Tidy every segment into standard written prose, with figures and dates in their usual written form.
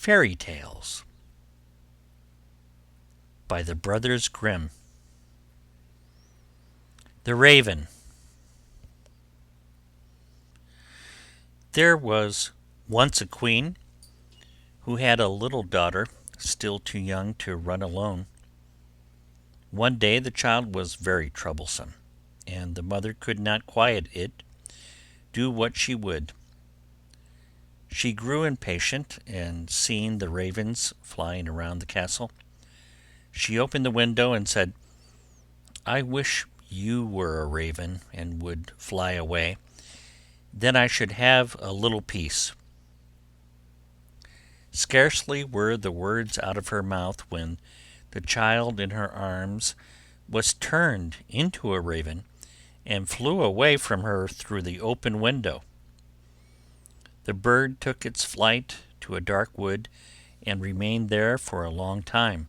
Fairy Tales by the Brothers Grimm. The Raven. There was once a queen who had a little daughter still too young to run alone. One day the child was very troublesome, and the mother could not quiet it, do what she would. She grew impatient, and seeing the ravens flying around the castle, she opened the window and said, "I wish you were a raven and would fly away. Then I should have a little peace." Scarcely were the words out of her mouth when the child in her arms was turned into a raven and flew away from her through the open window. The bird took its flight to a dark wood and remained there for a long time.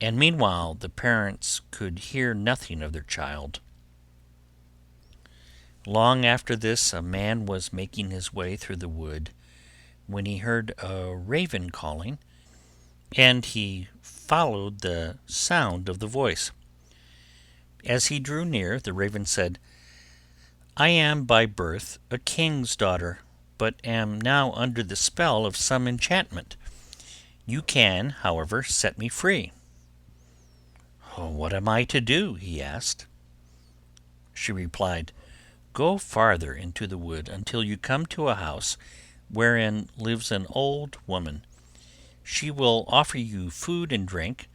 And meanwhile the parents could hear nothing of their child. Long after this a man was making his way through the wood when he heard a raven calling, and he followed the sound of the voice. As he drew near, the raven said, "I am by birth a king's daughter, but am now under the spell of some enchantment. You can, however, set me free." "Oh, what am I to do?" he asked. She replied, "Go farther into the wood until you come to a house wherein lives an old woman. She will offer you food and drink,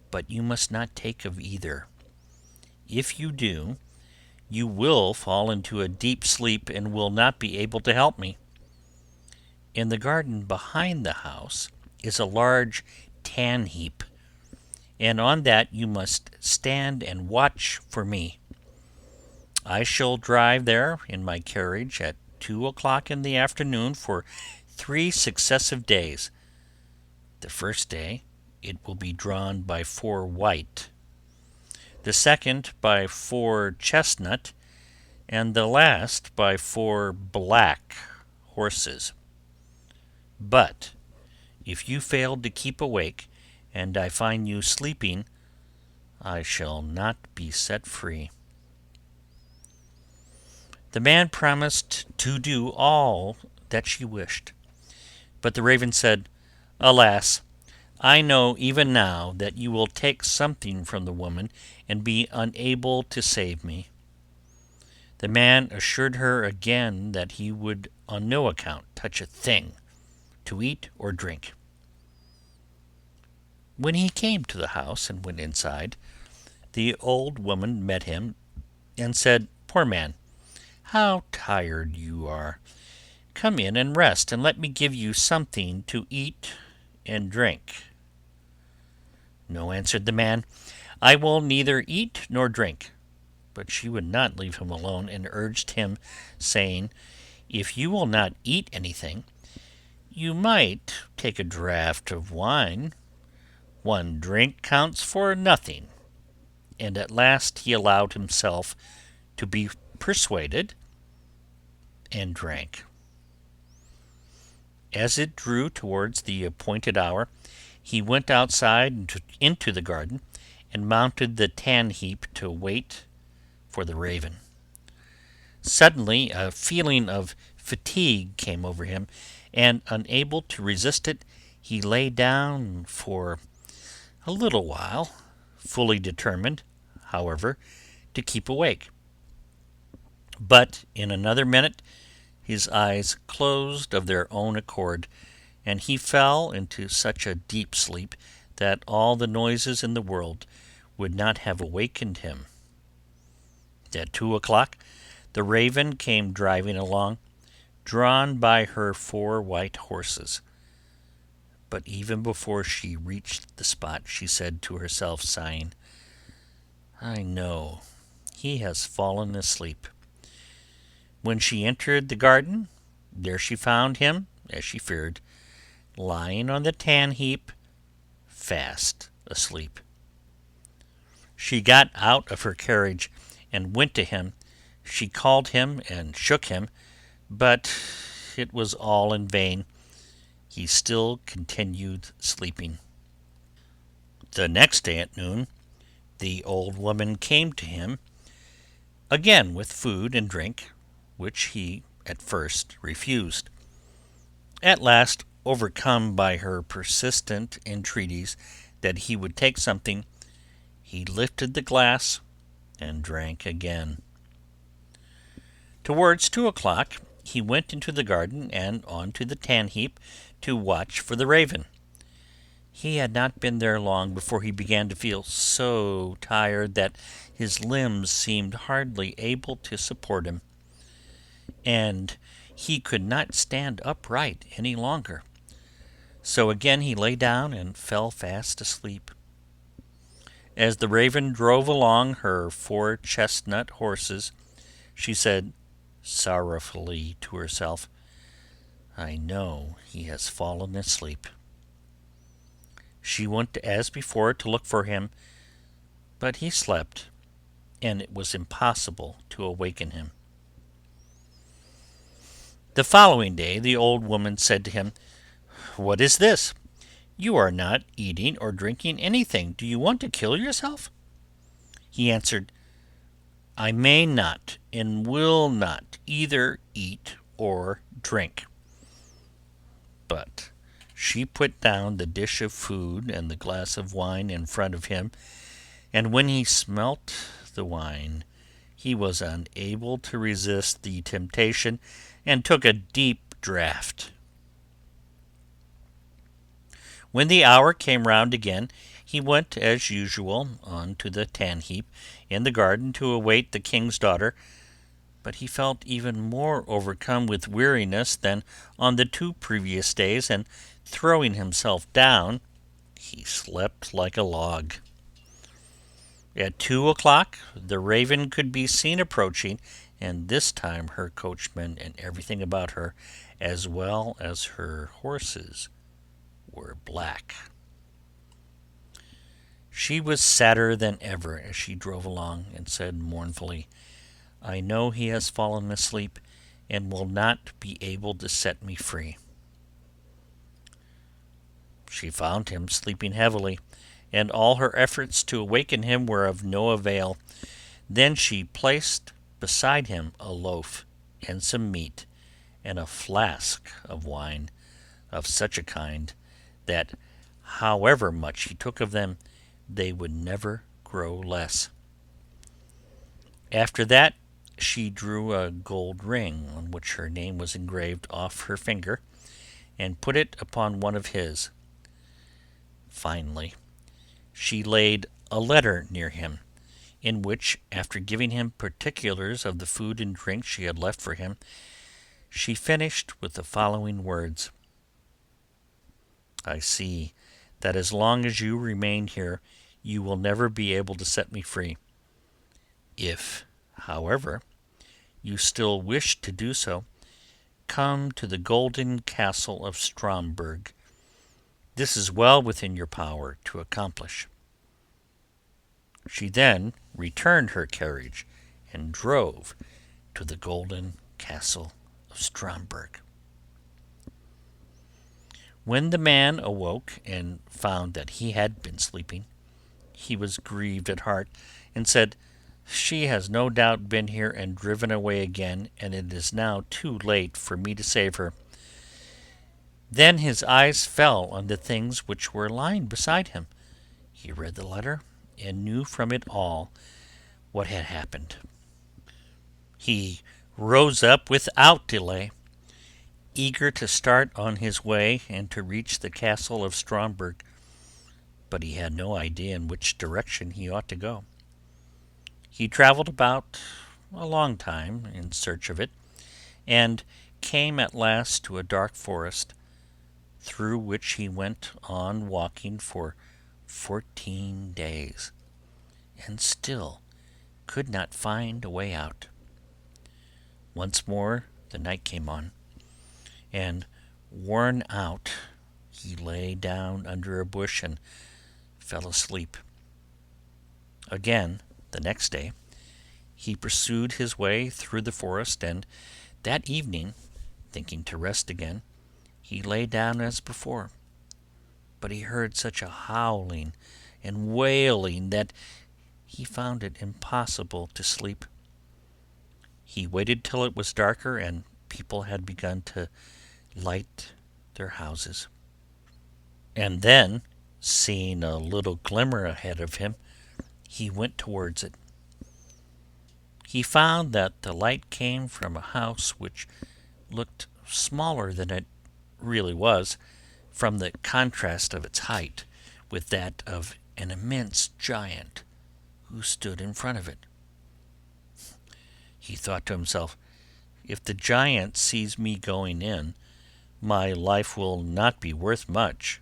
but you must not take of either. If you do, you will fall into a deep sleep and will not be able to help me. In the garden behind the house is a large tan heap, and on that you must stand and watch for me. I shall drive there in my carriage at 2 o'clock in the afternoon for 3 successive days. The first day it will be drawn by 4 white, the second by 4 chestnut, and the last by 4 black horses. But if you fail to keep awake, and I find you sleeping, I shall not be set free." The man promised to do all that she wished, but the raven said, "Alas, I know even now that you will take something from the woman and be unable to save me." The man assured her again that he would on no account touch a thing to eat or drink. When he came to the house and went inside, the old woman met him and said, "Poor man, how tired you are! Come in and rest, and let me give you something to eat and drink." "No," answered the man, "I will neither eat nor drink." But she would not leave him alone, and urged him, saying, "If you will not eat anything, you might take a draught of wine. 1 drink counts for nothing." And at last he allowed himself to be persuaded, and drank. As it drew towards the appointed hour, he went outside into the garden, and mounted the tan heap to wait for the raven. Suddenly a feeling of fatigue came over him, and unable to resist it, he lay down for a little while, fully determined, however, to keep awake. But in another minute his eyes closed of their own accord, and he fell into such a deep sleep that all the noises in the world would not have awakened him. At 2 o'clock the raven came driving along, drawn by her 4 white horses. But even before she reached the spot she said to herself, sighing, "I know he has fallen asleep." When she entered the garden, there she found him, as she feared, lying on the tan heap, fast asleep. She got out of her carriage and went to him. She called him and shook him, but it was all in vain. he still continued sleeping. The next day at noon, the old woman came to him again with food and drink, which he at first refused. At last, overcome by her persistent entreaties that he would take something, he lifted the glass and drank again. Towards 2 o'clock he went into the garden and on to the tan heap to watch for the raven. He had not been there long before he began to feel so tired that his limbs seemed hardly able to support him, and he could not stand upright any longer. So again he lay down and fell fast asleep. As the raven drove along her 4 chestnut horses, she said sorrowfully to herself, "I know he has fallen asleep." She went as before to look for him, but he slept, and it was impossible to awaken him. The following day the old woman said to him, "What is this? You are not eating or drinking anything. Do you want to kill yourself?" He answered, "I may not and will not either eat or drink." But she put down the dish of food and the glass of wine in front of him, and when he smelt the wine, he was unable to resist the temptation and took a deep draught. When the hour came round again, he went as usual on to the tan heap in the garden to await the king's daughter, but he felt even more overcome with weariness than on the 2 previous days, and throwing himself down, he slept like a log. At 2 o'clock the raven could be seen approaching, and this time her coachman and everything about her, as well as her horses, were black. She was sadder than ever as she drove along, and said mournfully, "I know he has fallen asleep, and will not be able to set me free." She found him sleeping heavily, and all her efforts to awaken him were of no avail. Then she placed beside him a loaf and some meat and a flask of wine of such a kind that, however much he took of them, they would never grow less. After that she drew a gold ring on which her name was engraved off her finger, and put it upon one of his. Finally, she laid a letter near him, in which, after giving him particulars of the food and drink she had left for him, she finished with the following words: "I see that as long as you remain here you will never be able to set me free. If, however, you still wish to do so, come to the golden castle of Stromberg. This is well within your power to accomplish." She then returned her carriage and drove to the golden castle of Stromberg. When the man awoke and found that he had been sleeping, he was grieved at heart, and said, "She has no doubt been here and driven away again, and it is now too late for me to save her." Then his eyes fell on the things which were lying beside him. He read the letter, and knew from it all what had happened. He rose up without delay, eager to start on his way and to reach the castle of Stromberg, but he had no idea in which direction he ought to go. He travelled about a long time in search of it, and came at last to a dark forest, through which he went on walking for 14 days, and still could not find a way out. Once more the night came on, and, worn out, he lay down under a bush and fell asleep. Again, the next day, he pursued his way through the forest, and that evening, thinking to rest again, He lay down as before, but he heard such a howling and wailing that he found it impossible to sleep. He waited till it was darker and people had begun to light their houses. And then, seeing a little glimmer ahead of him, he went towards it. He found that the light came from a house which looked smaller than it really was, from the contrast of its height with that of an immense giant who stood in front of it. He thought to himself, if the giant sees me going in, my life will not be worth much.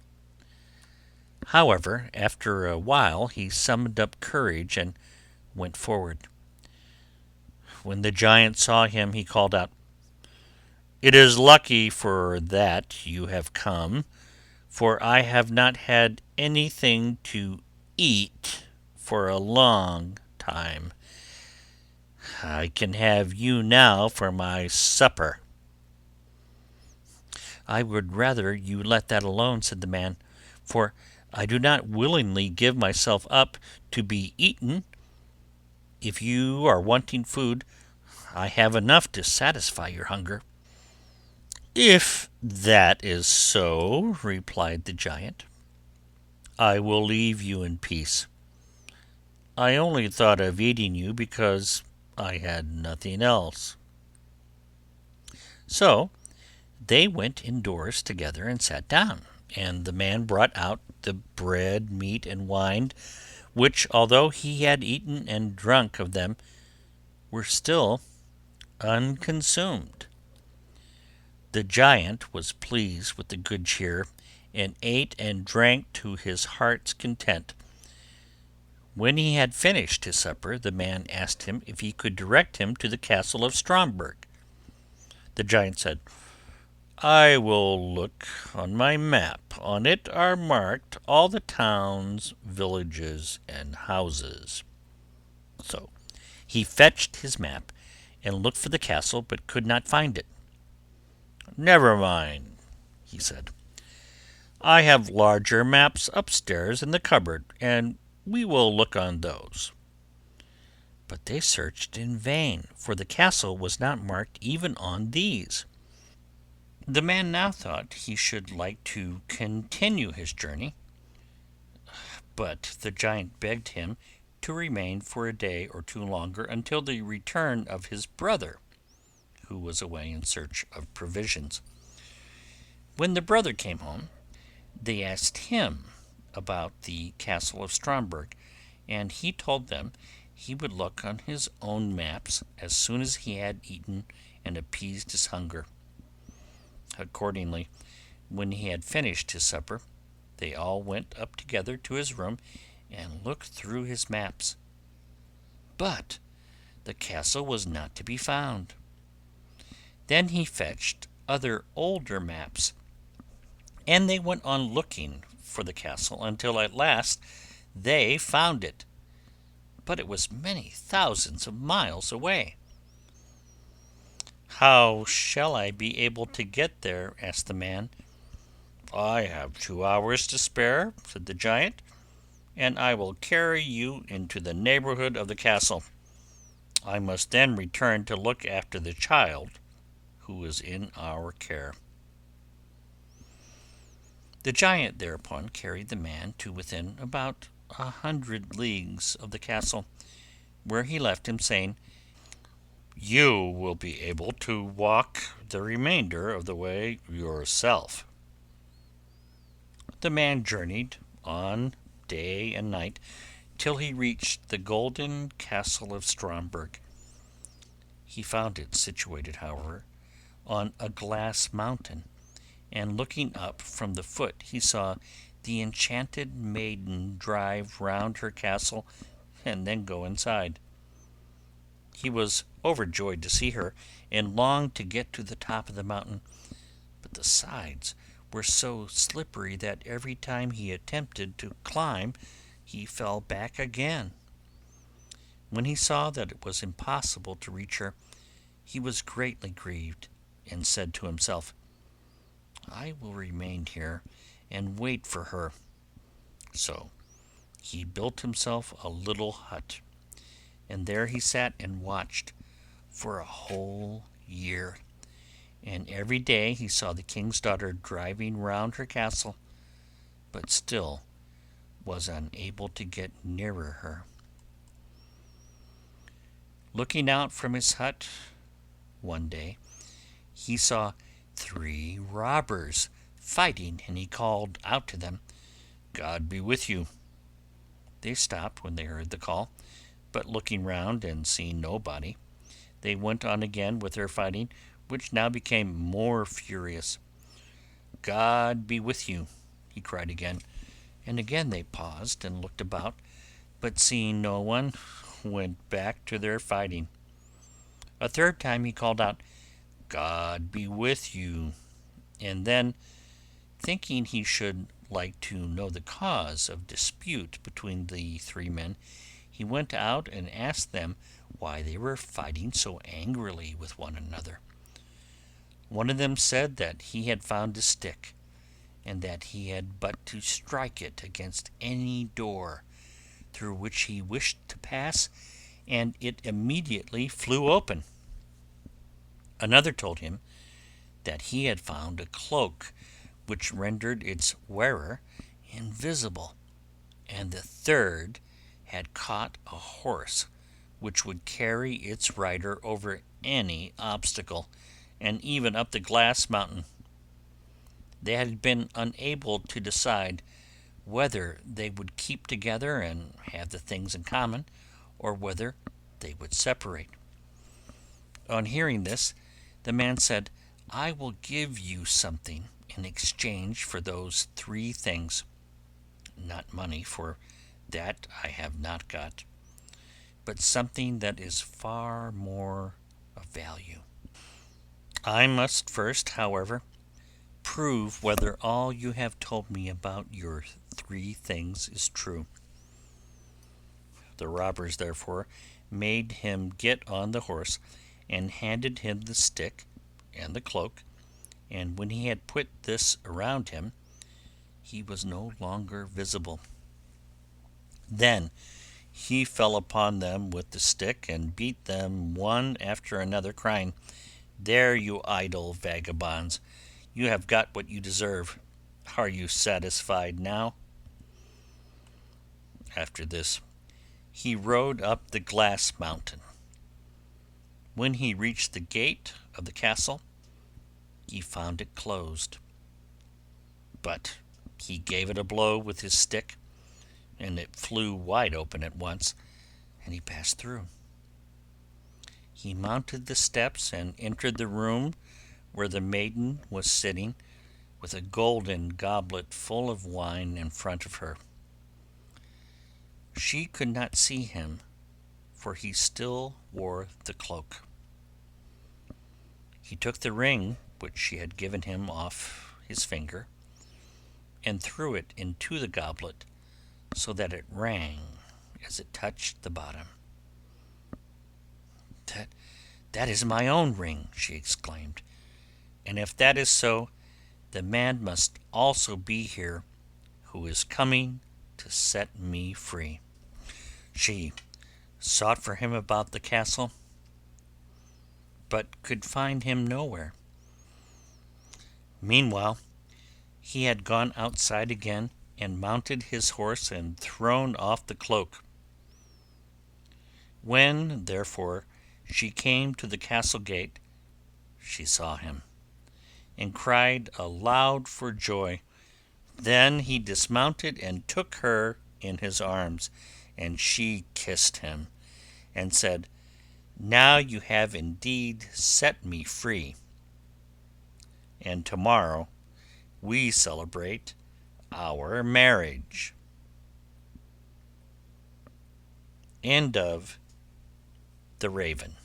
However, after a while he summoned up courage and went forward. When the giant saw him, he called out, "It is lucky for that you have come, for I have not had anything to eat for a long time. I can have you now for my supper." "I would rather you let that alone," said the man, "for I do not willingly give myself up to be eaten. If you are wanting food, I have enough to satisfy your hunger." "If that is so," replied the giant, "I will leave you in peace. I only thought of eating you because I had nothing else." So they went indoors together and sat down, and the man brought out the bread, meat, and wine, which, although he had eaten and drunk of them, were still unconsumed. The giant was pleased with the good cheer, and ate and drank to his heart's content. When he had finished his supper, the man asked him if he could direct him to the castle of Stromberg. The giant said, "I will look on my map. On it are marked all the towns, villages, and houses." So he fetched his map and looked for the castle, but could not find it. "Never mind," he said. "I have larger maps upstairs in the cupboard, and we will look on those." But they searched in vain, for the castle was not marked even on these. The man now thought he should like to continue his journey, but the giant begged him to remain for a day or two longer, until the return of his brother, who was away in search of provisions. When the brother came home, they asked him about the castle of Stromberg, and he told them he would look on his own maps as soon as he had eaten and appeased his hunger. Accordingly, when he had finished his supper, they all went up together to his room and looked through his maps. But the castle was not to be found. Then he fetched other older maps, and they went on looking for the castle until at last they found it. But it was many thousands of miles away. "How shall I be able to get there?" asked the man. "I have 2 hours to spare," said the giant, "and I will carry you into the neighborhood of the castle. I must then return to look after the child who is in our care." The giant thereupon carried the man to within about 100 leagues of the castle, where he left him, saying, "You will be able to walk the remainder of the way yourself." The man journeyed on day and night till he reached the golden castle of Stromberg. He found it situated, however, on a glass mountain, and looking up from the foot he saw the enchanted maiden drive round her castle and then go inside. He was overjoyed to see her, and longed to get to the top of the mountain, but the sides were so slippery that every time he attempted to climb he fell back again. When he saw that it was impossible to reach her, he was greatly grieved, and said to himself, I will remain here and wait for her." So he built himself a little hut, and there he sat and watched for a whole year. And every day he saw the king's daughter driving round her castle, but still was unable to get nearer her. Looking out from his hut one day, he saw 3 robbers fighting, and he called out to them, "God be with you." They stopped when they heard the call, but looking round and seeing nobody, they went on again with their fighting, which now became more furious. "God be with you," he cried again, and again they paused and looked about, but seeing no one, went back to their fighting. A third time he called out, "God be with you," and then, thinking he should like to know the cause of dispute between the 3 men, he went out and asked them why they were fighting so angrily with one another. One of them said that he had found a stick, and that he had but to strike it against any door through which he wished to pass, and it immediately flew open. Another told him that he had found a cloak which rendered its wearer invisible, and the third had caught a horse which would carry its rider over any obstacle, and even up the glass mountain. They had been unable to decide whether they would keep together and have the things in common, or whether they would separate. On hearing this, the man said, "I will give you something in exchange for those 3 things. Not money, for that I have not got, but something that is far more of value. I must first, however, prove whether all you have told me about your 3 things is true." The robbers therefore made him get on the horse, and handed him the stick and the cloak, and when he had put this around him, he was no longer visible. Then he fell upon them with the stick, and beat them one after another, crying, "There, you idle vagabonds, you have got what you deserve. Are you satisfied now?" After this, he rode up the glass mountain. When he reached the gate of the castle, he found it closed. But he gave it a blow with his stick, and it flew wide open at once, and he passed through. He mounted the steps and entered the room where the maiden was sitting, with a golden goblet full of wine in front of her. She could not see him, for he still wore the cloak. He took the ring which she had given him off his finger, and threw it into the goblet, so that it rang as it touched the bottom. That is my own ring," she exclaimed, "and if that is so, the man must also be here who is coming to set me free." She sought for him about the castle, but could find him nowhere. Meanwhile, he had gone outside again, and mounted his horse and thrown off the cloak. When, therefore, she came to the castle gate, she saw him, and cried aloud for joy. Then he dismounted and took her in his arms, and she kissed him, and said, "Now you have indeed set me free, and tomorrow we celebrate our marriage." End of The Raven.